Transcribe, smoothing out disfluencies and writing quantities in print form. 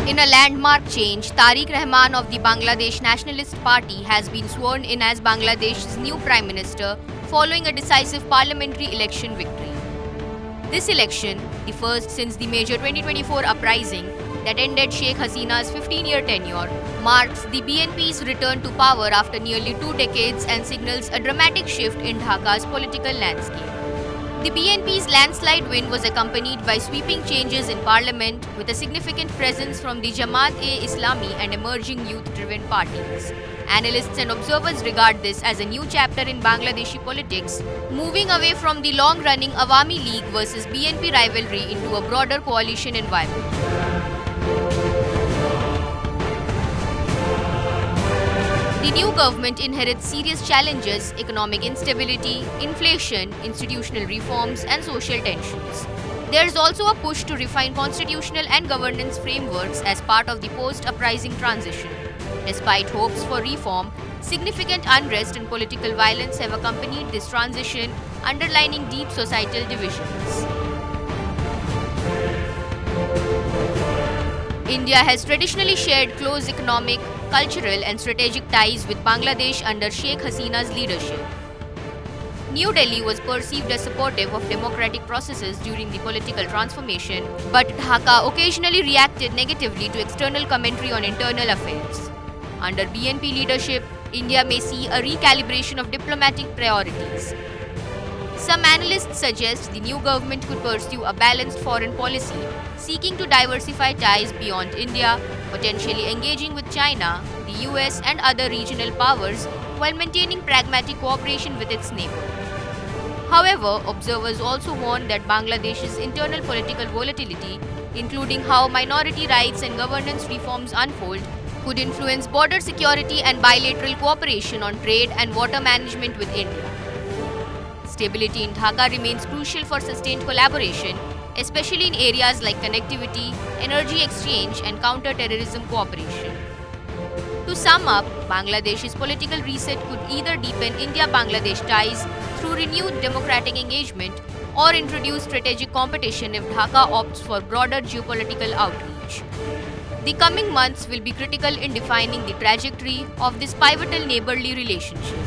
In a landmark change, Tariq Rahman of the Bangladesh Nationalist Party has been sworn in as Bangladesh's new Prime Minister following a decisive parliamentary election victory. This election, the first since the major 2024 uprising that ended Sheikh Hasina's 15-year tenure, marks the BNP's return to power after nearly 2 decades and signals a dramatic shift in Dhaka's political landscape. The BNP's landslide win was accompanied by sweeping changes in parliament with a significant presence from the Jamaat-e-Islami and emerging youth-driven parties. Analysts and observers regard this as a new chapter in Bangladeshi politics, moving away from the long-running Awami League versus BNP rivalry into a broader coalition environment. The new government inherits serious challenges: economic instability, inflation, institutional reforms, and social tensions. There is also a push to refine constitutional and governance frameworks as part of the post-uprising transition. Despite hopes for reform, significant unrest and political violence have accompanied this transition, underlining deep societal divisions. India has traditionally shared close economic, cultural and strategic ties with Bangladesh under Sheikh Hasina's leadership. New Delhi was perceived as supportive of democratic processes during the political transformation, but Dhaka occasionally reacted negatively to external commentary on internal affairs. Under BNP leadership, India may see a recalibration of diplomatic priorities. Some analysts suggest the new government could pursue a balanced foreign policy, seeking to diversify ties beyond India, potentially engaging with China, the US and other regional powers while maintaining pragmatic cooperation with its neighbor. However, observers also warn that Bangladesh's internal political volatility, including how minority rights and governance reforms unfold, could influence border security and bilateral cooperation on trade and water management with India. Stability in Dhaka remains crucial for sustained collaboration, especially in areas like connectivity, energy exchange, and counter-terrorism cooperation. To sum up, Bangladesh's political reset could either deepen India-Bangladesh ties through renewed democratic engagement or introduce strategic competition if Dhaka opts for broader geopolitical outreach. The coming months will be critical in defining the trajectory of this pivotal neighborly relationship.